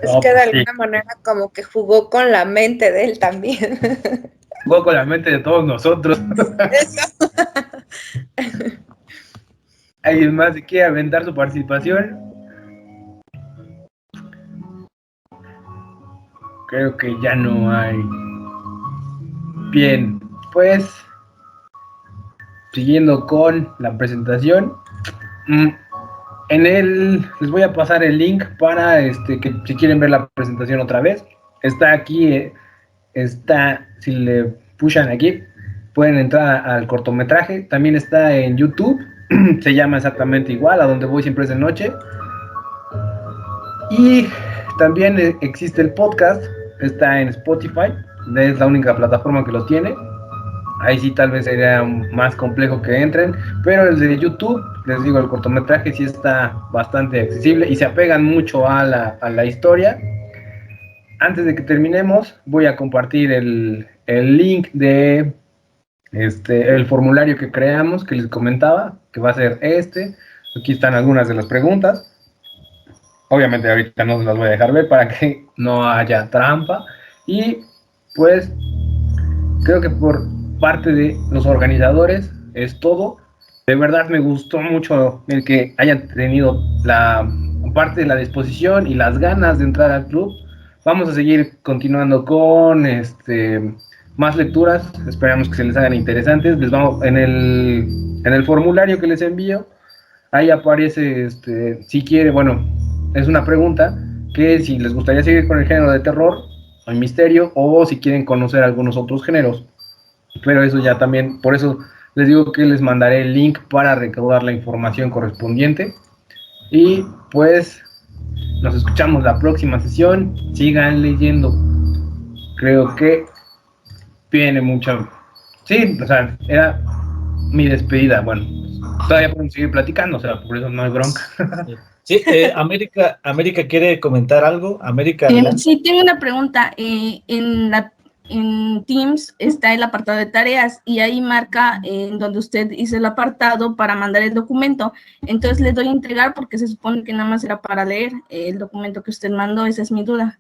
Es que de alguna manera como que jugó con la mente de él también. Jugó con la mente de todos nosotros. Eso. ¿Alguien más que quiere aventar su participación? Creo que ya no hay. Bien, pues siguiendo con la presentación, les voy a pasar el link para que si quieren ver la presentación otra vez. Está aquí, si le pushan aquí, pueden entrar al cortometraje. También está en YouTube, se llama exactamente igual, A Donde Voy Siempre Es de Noche. Y también existe el podcast, está en Spotify, es la única plataforma que lo tiene. Ahí sí tal vez sería más complejo que entren, pero el de YouTube, les digo, el cortometraje sí está bastante accesible y se apegan mucho a la historia. Antes de que terminemos, voy a compartir el link de el formulario que creamos, que les comentaba, que va a ser Aquí están algunas de las preguntas. Obviamente ahorita no se las voy a dejar ver para que no haya trampa. Y pues creo que por parte de los organizadores es todo. De verdad me gustó mucho el que hayan tenido la parte de la disposición y las ganas de entrar al club. Vamos a seguir continuando con más lecturas. Esperamos que se les hagan interesantes. Les vamos en el formulario que les envío. Ahí aparece si quiere, bueno, es una pregunta que si les gustaría seguir con el género de terror o misterio, o si quieren conocer algunos otros géneros. Pero eso ya también, por eso les digo que les mandaré el link para recaudar la información correspondiente. Y pues nos escuchamos la próxima sesión. Sigan leyendo. Creo que viene mucha... Sí, o sea, era mi despedida. Bueno, todavía podemos seguir platicando, o sea, por eso no hay bronca. Sí, América quiere comentar algo. América. Sí, tengo una pregunta. En Teams está el apartado de tareas, y ahí marca en donde usted hizo el apartado para mandar el documento. Entonces le doy a entregar, porque se supone que nada más era para leer el documento que usted mandó. Esa es mi duda.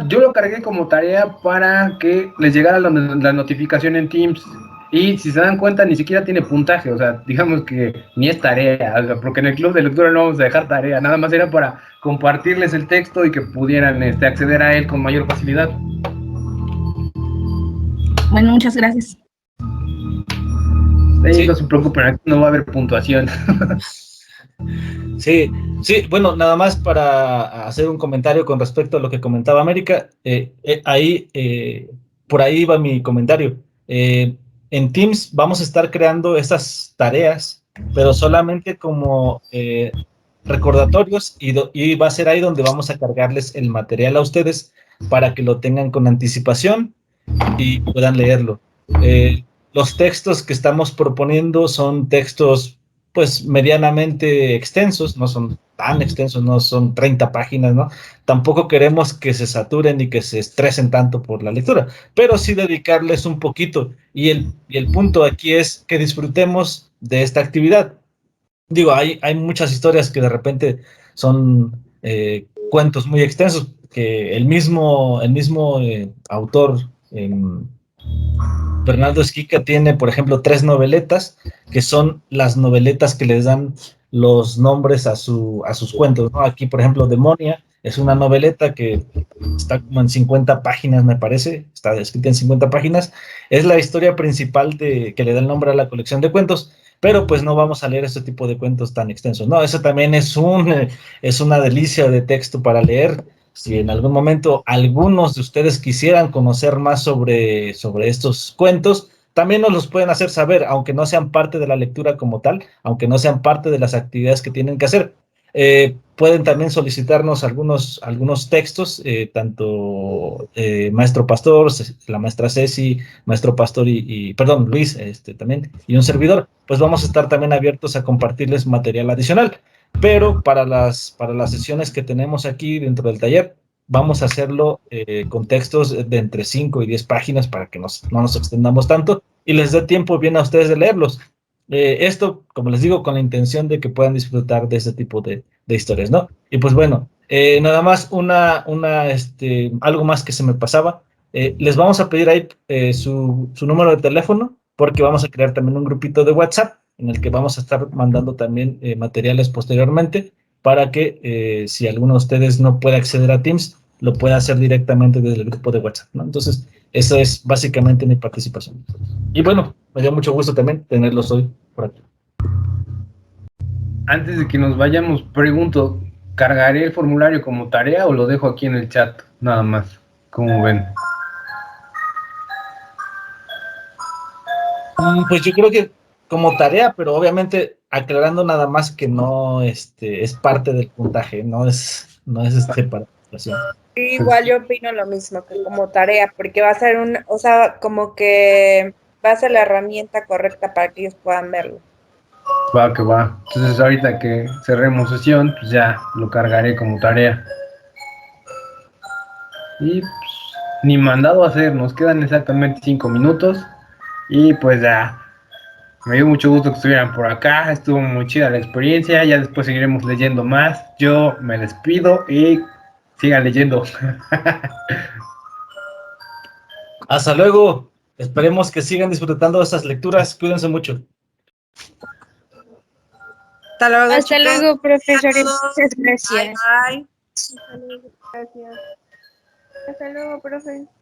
Yo lo cargué como tarea para que les llegara la notificación en Teams. Y si se dan cuenta, ni siquiera tiene puntaje. O sea, digamos que ni es tarea, o sea, porque en el club de lectura no vamos a dejar tarea. Nada más era para compartirles el texto y que pudieran acceder a él con mayor facilidad. Bueno, muchas gracias. Sí. No se preocupen, aquí no va a haber puntuación. Sí, bueno, nada más para hacer un comentario con respecto a lo que comentaba América. Por ahí va mi comentario. En Teams vamos a estar creando estas tareas, pero solamente como recordatorios, y va a ser ahí donde vamos a cargarles el material a ustedes para que lo tengan con anticipación y puedan leerlo. los textos que estamos proponiendo son textos pues medianamente extensos, no son tan extensos, no son 30 páginas, ¿no? Tampoco queremos que se saturen y que se estresen tanto por la lectura, pero sí dedicarles un poquito. Y el punto aquí es que disfrutemos de esta actividad. Digo, hay muchas historias que de repente son cuentos muy extensos, que el mismo autor, Bernardo Esquica, tiene, por ejemplo, 3 noveletas, que son las noveletas que les dan los nombres a sus cuentos, ¿no? Aquí, por ejemplo, Demonia es una noveleta que está como en 50 páginas, me parece, está escrita en 50 páginas, es la historia principal que le da el nombre a la colección de cuentos, pero pues no vamos a leer ese tipo de cuentos tan extensos, ¿no? Eso también es una delicia de texto para leer. Si en algún momento algunos de ustedes quisieran conocer más sobre estos cuentos, también nos los pueden hacer saber, aunque no sean parte de la lectura como tal, aunque no sean parte de las actividades que tienen que hacer. Pueden también solicitarnos algunos textos, tanto Maestro Pastor, la maestra Ceci, Maestro Pastor perdón, Luis, también, y un servidor, pues vamos a estar también abiertos a compartirles material adicional. Pero para las sesiones que tenemos aquí dentro del taller, vamos a hacerlo con textos de entre 5 y 10 páginas para que no nos extendamos tanto y les dé tiempo bien a ustedes de leerlos. Esto, como les digo, con la intención de que puedan disfrutar de este tipo de historias, ¿no? Y pues bueno, nada más algo más que se me pasaba. Les vamos a pedir ahí su número de teléfono, porque vamos a crear también un grupito de WhatsApp en el que vamos a estar mandando también materiales posteriormente para que si alguno de ustedes no puede acceder a Teams, lo pueda hacer directamente desde el grupo de WhatsApp, ¿no? Entonces, esa es básicamente mi participación. Y bueno, me dio mucho gusto también tenerlos hoy por aquí. Antes de que nos vayamos, pregunto, ¿cargaré el formulario como tarea o lo dejo aquí en el chat? Nada más, ¿cómo ven? Pues yo creo que como tarea, pero obviamente aclarando nada más que no es parte del puntaje, no es participación. Igual yo opino lo mismo que como tarea, porque va a ser o sea, como que va a ser la herramienta correcta para que ellos puedan verlo. Va, que va. Entonces ahorita que cerremos sesión, pues ya lo cargaré como tarea. Y pues, ni mandado a hacer, nos quedan exactamente 5 minutos. Y pues ya, me dio mucho gusto que estuvieran por acá, estuvo muy chida la experiencia, ya después seguiremos leyendo más. Yo me despido y sigan leyendo. Hasta luego. Esperemos que sigan disfrutando de estas lecturas. Cuídense mucho. Hasta luego, Hasta chicos. luego, profesores. Adiós. Muchas gracias. Bye, bye. Hasta luego, gracias. Hasta luego, profe.